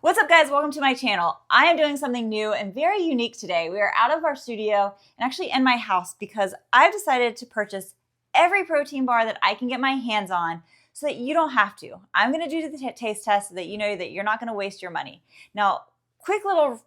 What's up, guys? Welcome to my channel. I am doing something new and very unique today. We are out of our studio and actually in my house because I've decided to purchase every protein bar that I can get my hands on so that you don't have to. I'm going to do the taste test so that you know that you're not going to waste your money. Now, quick little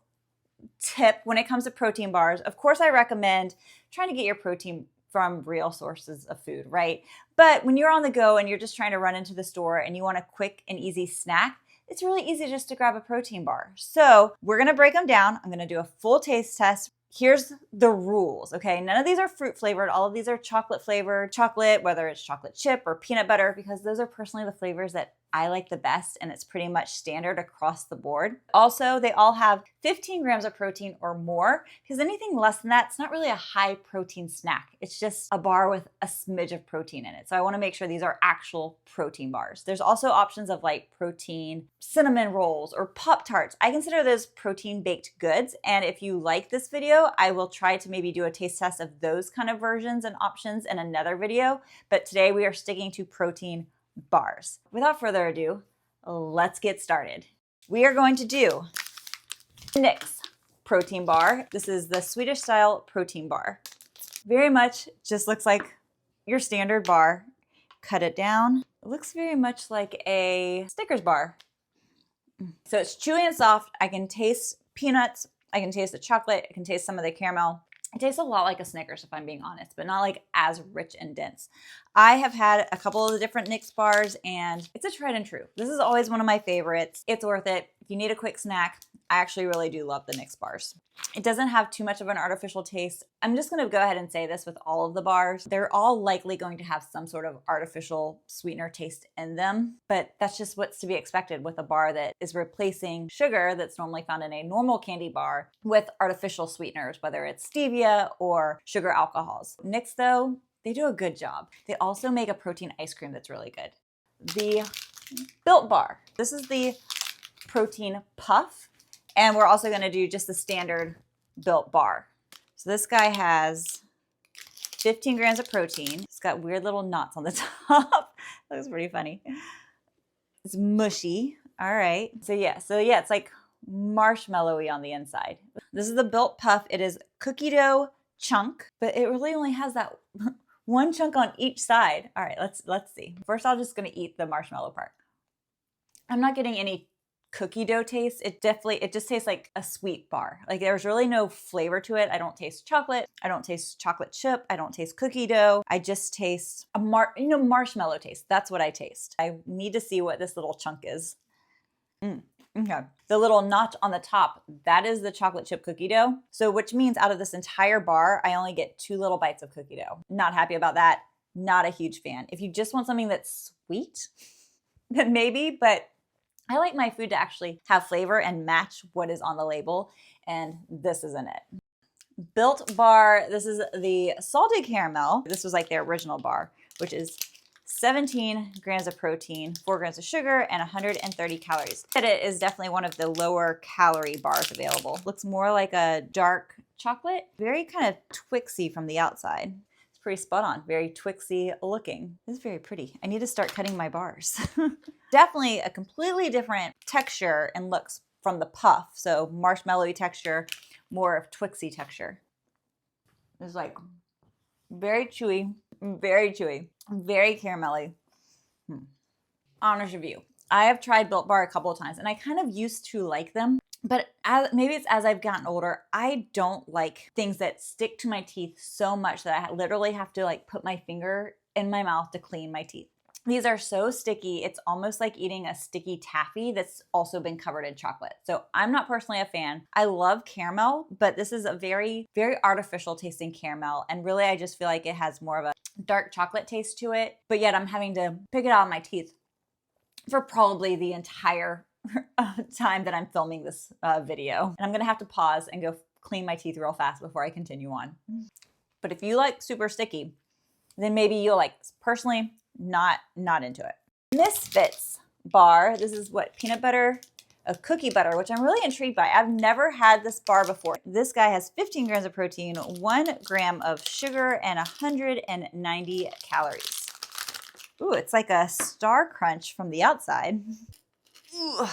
tip when it comes to protein bars. Of course, I recommend trying to get your protein from real sources of food, right? But when you're on the go and you're just trying to run into the store and you want a quick and easy snack, it's really easy just to grab a protein bar. So we're gonna break them down. I'm gonna do a full taste test. Here's the rules, okay? None of these are fruit flavored. All of these are chocolate flavored. Chocolate, whether it's chocolate chip or peanut butter, because those are personally the flavors that I like the best, and it's pretty much standard across the board. Also, they all have 15 grams of protein or more, because anything less than that, it's not really a high protein snack. It's just a bar with a smidge of protein in it. So I wanna make sure these are actual protein bars. There's also options of like protein cinnamon rolls or Pop-Tarts. I consider those protein baked goods, and if you like this video, I will try to maybe do a taste test of those kind of versions and options in another video, but today we are sticking to protein bars. Without further ado, let's get started. We are going to do Nick's protein bar. This is the Swedish style protein bar. Very much just looks like your standard bar. Cut it down. It looks very much like a Snickers bar. So it's chewy and soft. I can taste peanuts. I can taste the chocolate. I can taste some of the caramel. It tastes a lot like a Snickers, if I'm being honest, but not like as rich and dense. I have had a couple of the different Nick's bars, and it's a tried and true. This is always one of my favorites. It's worth it. If you need a quick snack, I actually really do love the Nick's bars. It doesn't have too much of an artificial taste. I'm just gonna go ahead and say this with all of the bars. They're all likely going to have some sort of artificial sweetener taste in them, but that's just what's to be expected with a bar that is replacing sugar that's normally found in a normal candy bar with artificial sweeteners, whether it's stevia or sugar alcohols. Nick's though, they do a good job. They also make a protein ice cream that's really good. The Built Bar. This is the protein puff. And we're also gonna do just the standard Built Bar. So this guy has 15 grams of protein. It's got weird little knots on the top. That looks pretty funny. It's mushy. All right. So yeah, it's like marshmallowy on the inside. This is the Built Puff. It is cookie dough chunk, but it really only has that one chunk on each side. All right, let's see. First, I'm just gonna eat the marshmallow part. I'm not getting any cookie dough taste. It just tastes like a sweet bar. Like there's really no flavor to it. I don't taste chocolate. I don't taste chocolate chip. I don't taste cookie dough. I just taste a marshmallow taste. That's what I taste. I need to see what this little chunk is. Okay. The little notch on the top, that is the chocolate chip cookie dough. So which means out of this entire bar, I only get 2 little bites of cookie dough. Not happy about that. Not a huge fan. If you just want something that's sweet, then maybe, but I like my food to actually have flavor and match what is on the label, and this isn't it. Built Bar, this is the salted caramel. This was like their original bar, which is 17 grams of protein, 4 grams of sugar, and 130 calories. It is definitely one of the lower calorie bars available. Looks more like a dark chocolate, very kind of Twixy from the outside. Pretty spot on, very Twixy looking. This is very pretty. I need to start cutting my bars. Definitely a completely different texture and looks from the puff. So marshmallowy texture, more of Twixy texture. It's like very chewy, very caramelly. Honest review. I have tried Built Bar a couple of times and I kind of used to like them. But maybe it's as I've gotten older, I don't like things that stick to my teeth so much that I literally have to like put my finger in my mouth to clean my teeth. These are so sticky, it's almost like eating a sticky taffy that's also been covered in chocolate. So I'm not personally a fan. I love caramel, but this is a very, very artificial tasting caramel. And really, I just feel like it has more of a dark chocolate taste to it. But yet I'm having to pick it out of my teeth for probably the entire time that I'm filming this video. And I'm gonna have to pause and go clean my teeth real fast before I continue on. But if you like super sticky, then maybe you'll like this. Personally, not into it. Misfits bar. This is what, peanut butter, a cookie butter, which I'm really intrigued by. I've never had this bar before. This guy has 15 grams of protein, 1 gram of sugar, and 190 calories. Ooh, it's like a Star Crunch from the outside. Ooh,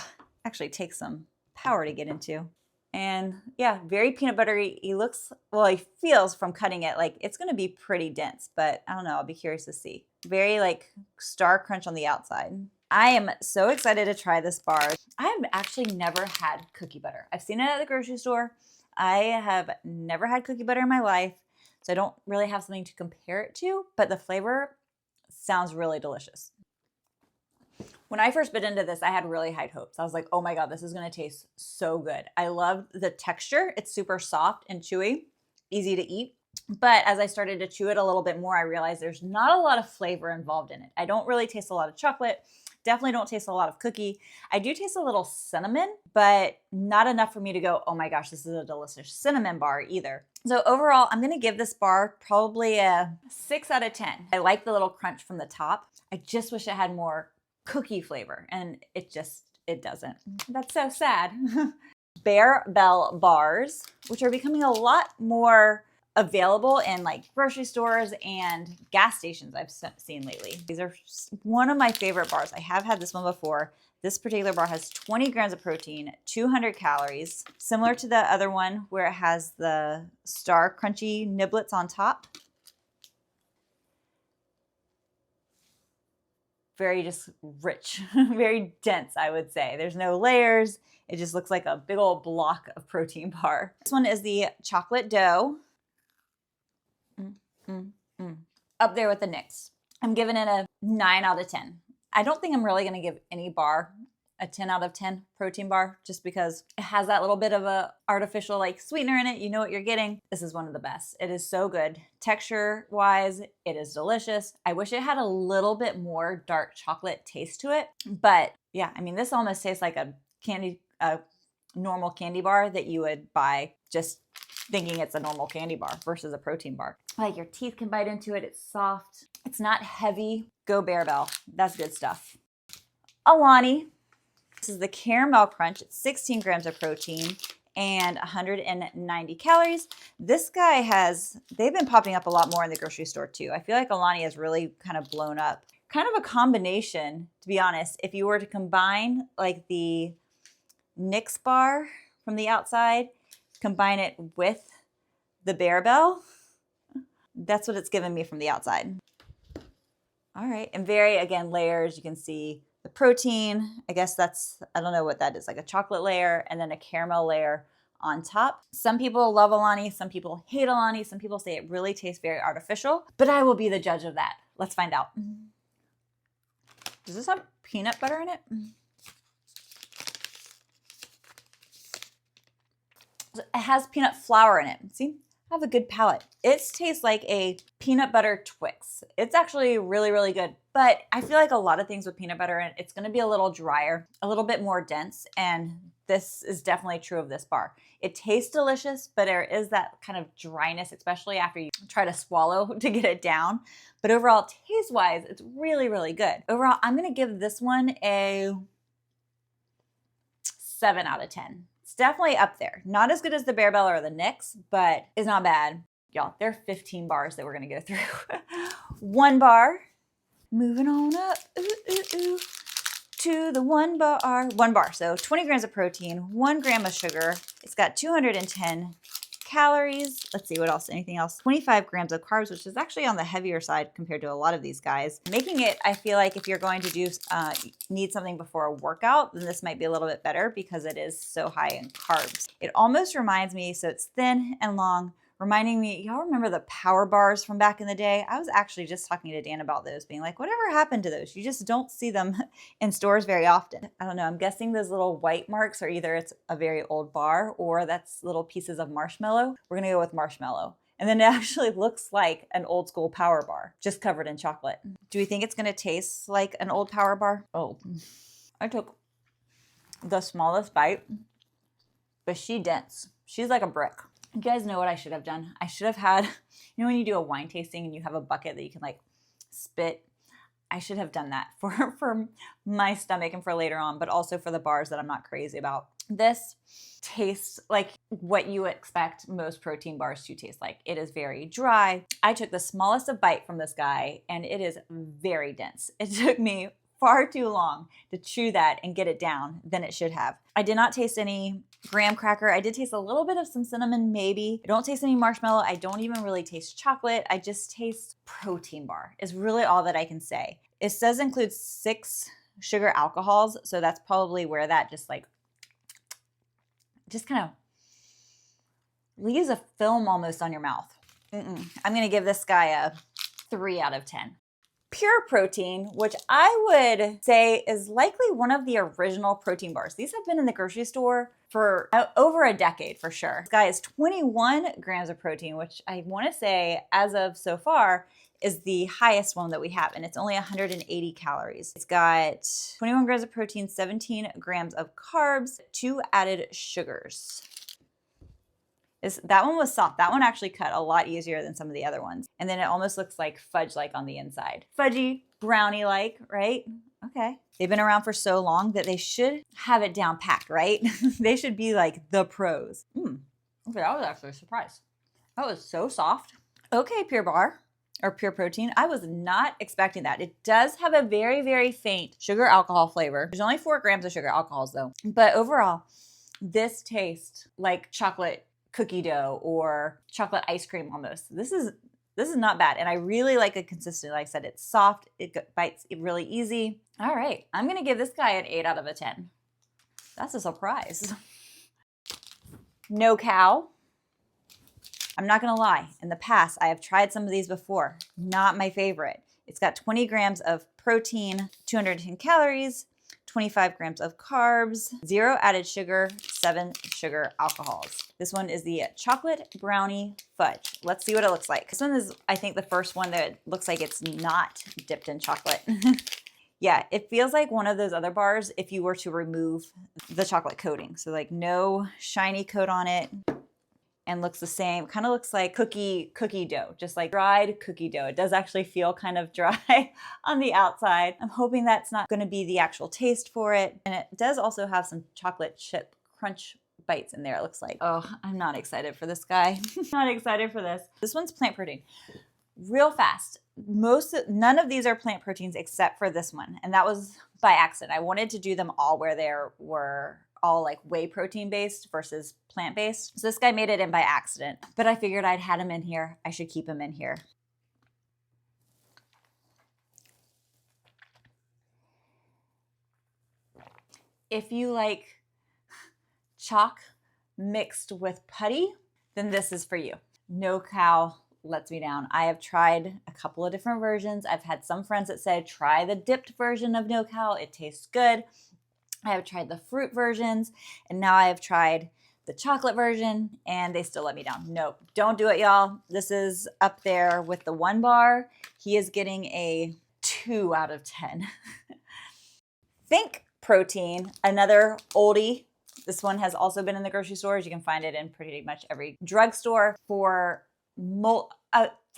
actually takes some power to get into. And yeah, very peanut buttery. He looks, well, he feels from cutting it like it's going to be pretty dense, but I don't know. I'll be curious to see. Very like star crunch on the outside. I am so excited to try this bar. I have actually never had cookie butter. I've seen it at the grocery store. I have never had cookie butter in my life, so I don't really have something to compare it to, but the flavor sounds really delicious. When I first bit into this, I had really high hopes. I was like, oh my God, this is gonna taste so good. I love the texture. It's super soft and chewy, easy to eat. But as I started to chew it a little bit more, I realized there's not a lot of flavor involved in it. I don't really taste a lot of chocolate. Definitely don't taste a lot of cookie. I do taste a little cinnamon, but not enough for me to go, oh my gosh, this is a delicious cinnamon bar either. So overall, I'm gonna give this bar probably a 6 out of 10. I like the little crunch from the top. I just wish it had more cookie flavor, and it doesn't. That's so sad. Bear Bell bars, which are becoming a lot more available in like grocery stores and gas stations I've seen lately. These are one of my favorite bars. I have had this one before. This particular bar has 20 grams of protein, 200 calories, similar to the other one where it has the star crunchy niblets on top. Very just rich, very dense, I would say. There's no layers. It just looks like a big old block of protein bar. This one is the chocolate dough. Up there with the Knicks. I'm giving it a 9 out of 10. I don't think I'm really gonna give any bar a 10 out of 10 protein bar just because it has that little bit of a artificial like sweetener in it. You know what you're getting. This is one of the best. It is so good. Texture wise, it is delicious. I wish it had a little bit more dark chocolate taste to it, but yeah, I mean, this almost tastes like a normal candy bar that you would buy just thinking it's a normal candy bar versus a protein bar. Like your teeth can bite into it. It's soft. It's not heavy. Go Bear Bell. That's good stuff. Alani. This is the Caramel Crunch. It's 16 grams of protein and 190 calories. This guy they've been popping up a lot more in the grocery store too. I feel like Alani has really kind of blown up. Kind of a combination, to be honest. If you were to combine like the Knicks bar from the outside, combine it with the Bear Bell, that's what it's given me from the outside. All right, and very, again, layers. You can see the protein. I guess I don't know what that is, like a chocolate layer and then a caramel layer on top. Some people love Alani, some people hate Alani, some people say it really tastes very artificial, but I will be the judge of that. Let's find out. Does this have peanut butter in it? It has peanut flour in it. See? I have a good palate. It tastes like a peanut butter Twix. It's actually really, really good. But I feel like a lot of things with peanut butter in it, it's gonna be a little drier, a little bit more dense, and this is definitely true of this bar. It tastes delicious, but there is that kind of dryness, especially after you try to swallow to get it down. But overall, taste-wise, it's really, really good. Overall, I'm gonna give this one a 7 out of 10. It's definitely up there. Not as good as the Bear Bell or the Knicks, but it's not bad. Y'all, there are 15 bars that we're gonna go through. One bar, moving on up, to the one bar. One bar, so 20 grams of protein, 1 gram of sugar. It's got 210 calories. Let's see what else, anything else? 25 grams of carbs, which is actually on the heavier side compared to a lot of these guys. Making it, I feel like if you're going to need something before a workout, then this might be a little bit better because it is so high in carbs. It almost reminds me, so it's thin and long, reminding me, y'all remember the power bars from back in the day? I was actually just talking to Dan about those, being like, whatever happened to those? You just don't see them in stores very often. I don't know, I'm guessing those little white marks are either it's a very old bar or that's little pieces of marshmallow. We're gonna go with marshmallow. And then it actually looks like an old school power bar, just covered in chocolate. Do we think it's gonna taste like an old power bar? Oh, I took the smallest bite, but she's dense. She's like a brick. You guys know what I should have done? I should have had, you know when you do a wine tasting and you have a bucket that you can like spit? I should have done that for my stomach and for later on, but also for the bars that I'm not crazy about. This tastes like what you expect most protein bars to taste like. It is very dry. I took the smallest of bite from this guy and it is very dense. It took me far too long to chew that and get it down than it should have. I did not taste any graham cracker. I did taste a little bit of some cinnamon, maybe. I don't taste any marshmallow. I don't even really taste chocolate. I just taste protein bar is really all that I can say. It says includes 6 sugar alcohols. So that's probably where that just kind of leaves a film almost on your mouth. I'm going to give this guy a 3 out of 10. Pure protein, which I would say is likely one of the original protein bars. These have been in the grocery store for over a decade for sure. This guy is 21 grams of protein, which I want to say as of so far is the highest one that we have, and it's only 180 calories. It's got 21 grams of protein, 17 grams of carbs, 2 added sugars. That one was soft. That one actually cut a lot easier than some of the other ones. And then it almost looks like fudge-like on the inside. Fudgy, brownie-like, right? Okay. They've been around for so long that they should have it down packed, right? They should be like the pros. Okay, that was actually a surprise. That was so soft. Okay, Pure Bar or Pure Protein. I was not expecting that. It does have a very, very faint sugar alcohol flavor. There's only 4 grams of sugar alcohols though. But overall, this tastes like chocolate cookie dough or chocolate ice cream almost. This is not bad. And I really like the consistency. Like I said, it's soft. It bites really easy. All right. I'm going to give this guy an 8 out of 10. That's a surprise. No cow. I'm not going to lie. In the past, I have tried some of these before. Not my favorite. It's got 20 grams of protein, 210 calories, 25 grams of carbs, 0 added sugar, 7 sugar alcohols. This one is the chocolate brownie fudge. Let's see what it looks like. This one is, I think, the first one that looks like it's not dipped in chocolate. Yeah, it feels like one of those other bars if you were to remove the chocolate coating. So like no shiny coat on it and looks the same. Kind of looks like cookie dough, just like dried cookie dough. It does actually feel kind of dry on the outside. I'm hoping that's not going to be the actual taste for it. And it does also have some chocolate chip crunch bites in there, it looks like. Oh, I'm not excited for this guy. Not excited for this. This one's plant protein. Real fast. None of these are plant proteins except for this one. And that was by accident. I wanted to do them all where there were all like whey protein based versus plant based. So this guy made it in by accident, but I figured I'd had him in here. I should keep him in here. If you like chalk mixed with putty, then this is for you. No cow lets me down. I have tried a couple of different versions. I've had some friends that said, try the dipped version of no cow. It tastes good. I have tried the fruit versions, and now I have tried the chocolate version, and they still let me down. Nope, don't do it, y'all. This is up there with the 1 bar. He is getting a 2 out of 10. Think Protein, another oldie. This one has also been in the grocery stores. You can find it in pretty much every drugstore for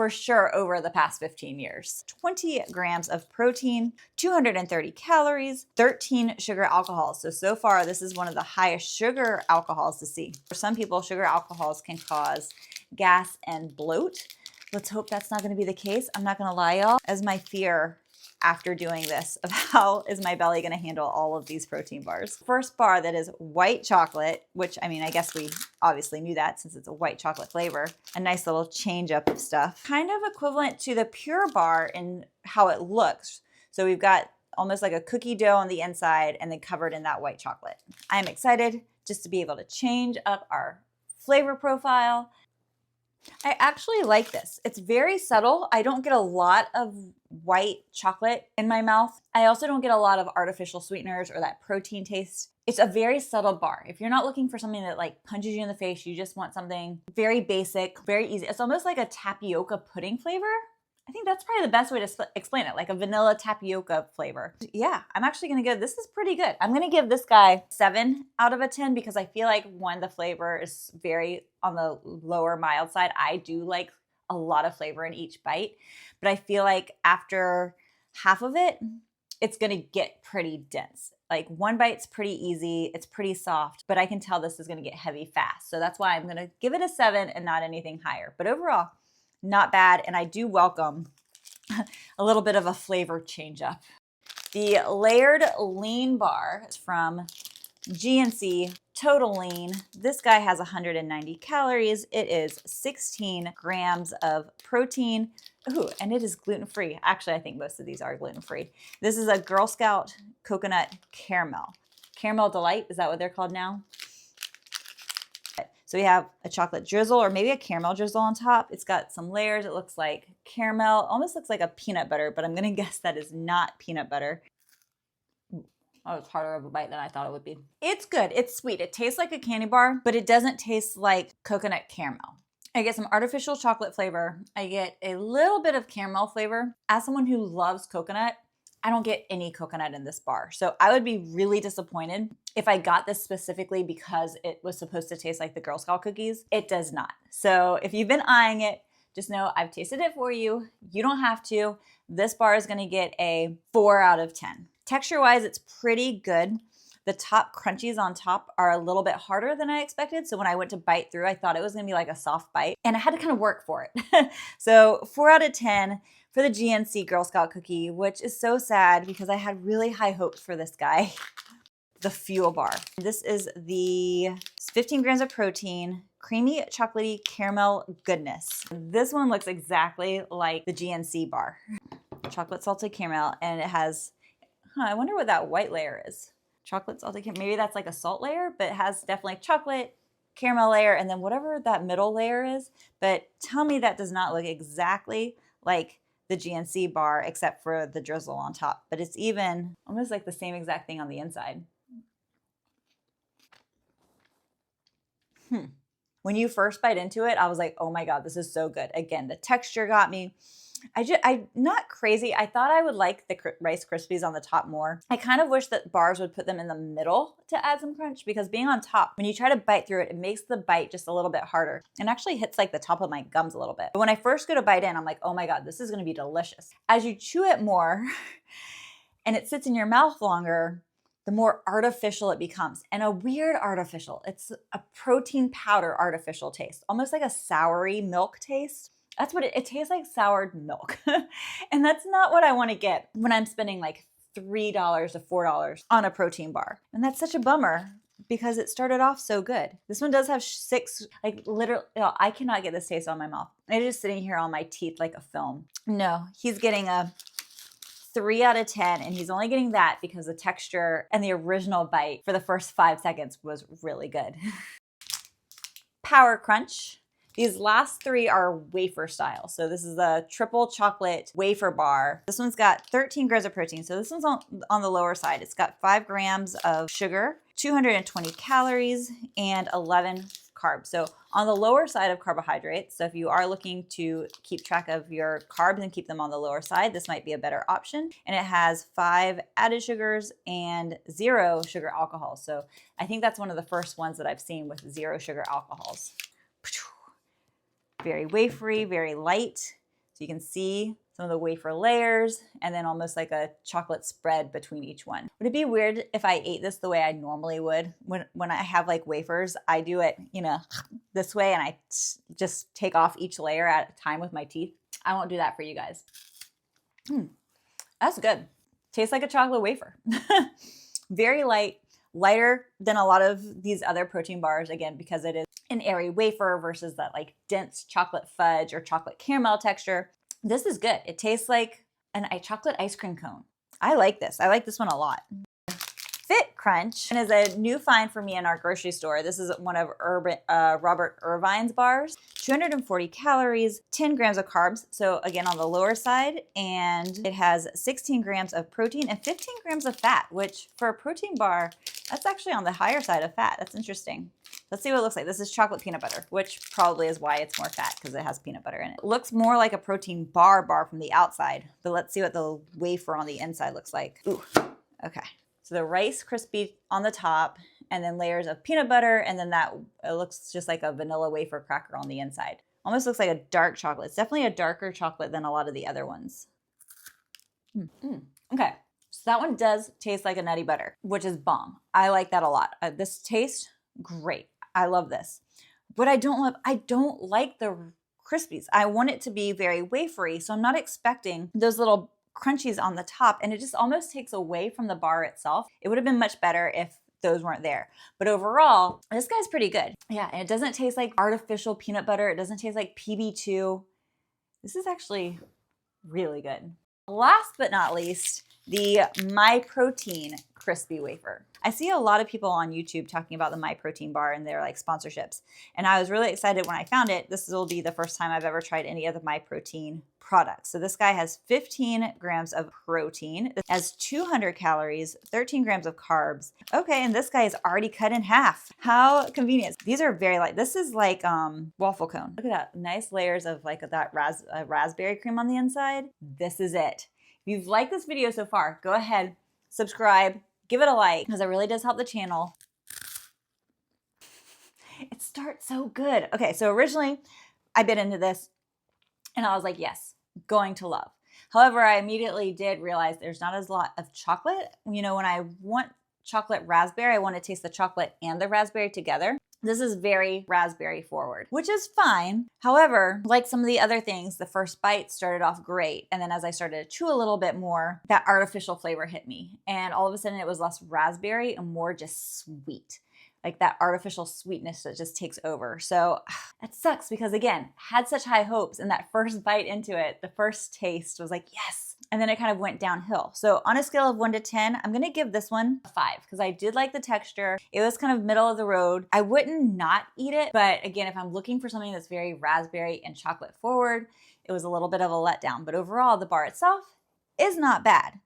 sure over the past 15 years. 20 grams of protein, 230 calories, 13 sugar alcohols. So far, this is one of the highest sugar alcohols to see. For some people, sugar alcohols can cause gas and bloat. Let's hope that's not going to be the case. I'm not going to lie, y'all, as my fear after doing this of how is my belly going to handle all of these protein bars. First bar that is white chocolate, which I mean, I guess we obviously knew that since it's a white chocolate flavor. A nice little change up of stuff. Kind of equivalent to the Pure Bar in how it looks. So we've got almost like a cookie dough on the inside and then covered in that white chocolate. I'm excited just to be able to change up our flavor profile. I actually like this. It's very subtle. I don't get a lot of white chocolate in my mouth. I also don't get a lot of artificial sweeteners or that protein taste. It's a very subtle bar. If you're not looking for something that like punches you in the face, you just want something very basic, very easy. It's almost like a tapioca pudding flavor. I think that's probably the best way to explain it, like a vanilla tapioca flavor. Yeah, I'm actually gonna give, this is pretty good. I'm gonna give this guy 7 out of 10 because I feel like one, the flavor is very on the lower mild side. I do like a lot of flavor in each bite, but I feel like after half of it, it's gonna get pretty dense. Like one bite's pretty easy, it's pretty soft, but I can tell this is gonna get heavy fast. So that's why I'm gonna give it a 7 and not anything higher. But overall, not bad, and I do welcome a little bit of a flavor change up. The layered lean bar is from GNC Total Lean. This guy has 190 calories. It is 16 grams of protein. Ooh, and it is gluten-free. Actually, I think most of these are gluten-free. This is a Girl Scout coconut caramel. Caramel Delight, is that what they're called now? So we have a chocolate drizzle or maybe a caramel drizzle on top. It's got some layers. It looks like caramel, almost looks like a peanut butter, but I'm gonna guess that is not peanut butter. Oh, it's harder of a bite than I thought it would be. It's good. It's sweet. It tastes like a candy bar, but it doesn't taste like coconut caramel. I get some artificial chocolate flavor. I get a little bit of caramel flavor. As someone who loves coconut, I don't get any coconut in this bar. So I would be really disappointed if I got this specifically because it was supposed to taste like the Girl Scout cookies. It does not. So if you've been eyeing it, just know I've tasted it for you. You don't have to. This bar is gonna get a 4 out of 10. Texture-wise, it's pretty good. The top crunchies on top are a little bit harder than I expected. So when I went to bite through, I thought it was gonna be like a soft bite and I had to kind of work for it. So 4 out of 10 for the GNC Girl Scout cookie, which is so sad because I had really high hopes for this guy. The Fuel Bar. This is the 15 grams of protein, creamy chocolatey caramel goodness. This one looks exactly like the GNC bar. Chocolate salted caramel, and it has, I wonder what that white layer is. Chocolate salted caramel, maybe that's like a salt layer, but it has definitely chocolate, caramel layer, and then whatever that middle layer is. But tell me that does not look exactly like the GNC bar except for the drizzle on top. But it's even almost like the same exact thing on the inside. When you first bite into it, I was like, oh my God, this is so good. Again, the texture got me. I'm not crazy. I thought I would like the Rice Krispies on the top more. I kind of wish that bars would put them in the middle to add some crunch because being on top, when you try to bite through it, it makes the bite just a little bit harder and actually hits like the top of my gums a little bit. But when I first go to bite in, I'm like, oh my God, this is gonna be delicious. As you chew it more and it sits in your mouth longer, the more artificial it becomes, and a weird artificial. It's a protein powder artificial taste, almost like a soury milk taste. That's what it tastes like, soured milk. And that's not what I want to get when I'm spending like $3 to $4 on a protein bar. And that's such a bummer because it started off so good. This one does have 6, like literally, I cannot get this taste on my mouth. It's just sitting here on my teeth like a film. No, he's getting a 3 out of 10, and he's only getting that because the texture and the original bite for the first 5 seconds was really good. Power Crunch. These last 3 are wafer style. So this is a triple chocolate wafer bar. This one's got 13 grams of protein. So this one's on the lower side. It's got 5 grams of sugar, 220 calories, and 11 carbs. So on the lower side of carbohydrates, so if you are looking to keep track of your carbs and keep them on the lower side, this might be a better option. And it has 5 added sugars and 0 sugar alcohols. So I think that's one of the first ones that I've seen with 0 sugar alcohols. Very wafery, very light. So you can see some of the wafer layers and then almost like a chocolate spread between each one. Would it be weird if I ate this the way I normally would? When I have like wafers, I do it, this way, and I just take off each layer at a time with my teeth. I won't do that for you guys. That's good. Tastes like a chocolate wafer. Very light, lighter than a lot of these other protein bars, again, because it is an airy wafer versus that like dense chocolate fudge or chocolate caramel texture. This is good. It tastes like a chocolate ice cream cone. I like this. I like this one a lot. Fit Crunch is a new find for me in our grocery store. This is one of Robert Irvine's bars. 240 calories, 10 grams of carbs. So again, on the lower side, and it has 16 grams of protein and 15 grams of fat, which for a protein bar, that's actually on the higher side of fat. That's interesting. Let's see what it looks like. This is chocolate peanut butter, which probably is why it's more fat because it has peanut butter in it. It looks more like a protein bar from the outside, but let's see what the wafer on the inside looks like. Ooh, okay. So the Rice Krispie on the top, and then layers of peanut butter, and then it looks just like a vanilla wafer cracker on the inside. Almost looks like a dark chocolate. It's definitely a darker chocolate than a lot of the other ones. Okay, so that one does taste like a nutty butter, which is bomb. I like that a lot. This tastes great. I love this. What I don't like the Krispies. I want it to be very wafery, so I'm not expecting those little crunchies on the top, and it just almost takes away from the bar itself. It would have been much better if those weren't there. But overall, this guy's pretty good. Yeah, and it doesn't taste like artificial peanut butter. It doesn't taste like PB2. This is actually really good. Last but not least, the My Protein crispy wafer. I see a lot of people on YouTube talking about the My Protein bar and their like sponsorships. And I was really excited when I found it. This will be the first time I've ever tried any of the My Protein products. So this guy has 15 grams of protein. It has 200 calories, 13 grams of carbs. Okay, and this guy is already cut in half. How convenient. These are very light. This is like waffle cone. Look at that, nice layers of like that raspberry cream on the inside. This is it. If you've liked this video so far, go ahead, subscribe, give it a like, because it really does help the channel. It starts so good. Okay, so originally I bit into this and I was like, yes, going to love. However, I immediately did realize there's not as lot of chocolate. You know, when I want chocolate raspberry, I want to taste the chocolate and the raspberry together. This is very raspberry forward, which is fine. However, like some of the other things, the first bite started off great. And then as I started to chew a little bit more, that artificial flavor hit me. And all of a sudden it was less raspberry and more just sweet. Like that artificial sweetness that just takes over. So that sucks because again, had such high hopes, and that first bite into it, the first taste was like, yes. And then it kind of went downhill. So on a scale of 1 to 10, I'm gonna give this one a 5 because I did like the texture. It was kind of middle of the road. I wouldn't not eat it, but again, if I'm looking for something that's very raspberry and chocolate forward, it was a little bit of a letdown. But overall, the bar itself is not bad.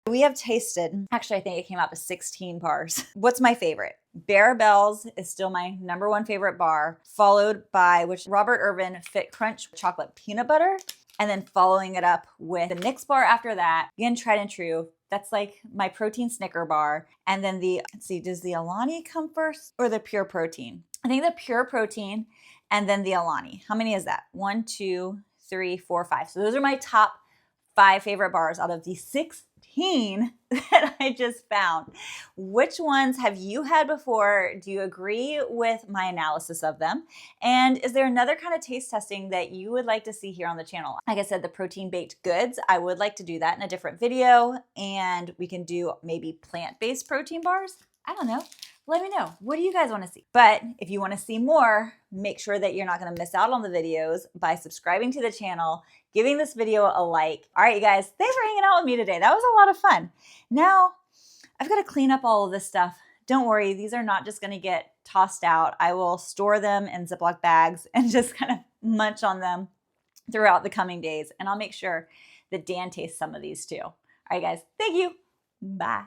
We have tasted, actually, I think it came out to 16 bars. What's my favorite? Bear Bells is still my #1 favorite bar, followed by Robert Irvin Fit Crunch Chocolate Peanut Butter, and then following it up with the Nix bar after that. Again, tried and true. That's like my protein Snicker bar. And then let's see, does the Alani come first or the Pure Protein? I think the Pure Protein and then the Alani. How many is that? 1, 2, 3, 4, 5. So those are my top 5 favorite bars out of the 16 that I just found. Which ones have you had before? Do you agree with my analysis of them? And is there another kind of taste testing that you would like to see here on the channel? Like I said, the protein baked goods, I would like to do that in a different video, and we can do maybe plant-based protein bars. I don't know. Let me know. What do you guys want to see? But if you want to see more, make sure that you're not going to miss out on the videos by subscribing to the channel, giving this video a like. All right, you guys, thanks for hanging out with me today. That was a lot of fun. Now, I've got to clean up all of this stuff. Don't worry, these are not just going to get tossed out. I will store them in Ziploc bags and just kind of munch on them throughout the coming days. And I'll make sure that Dan tastes some of these too. All right, guys, thank you. Bye.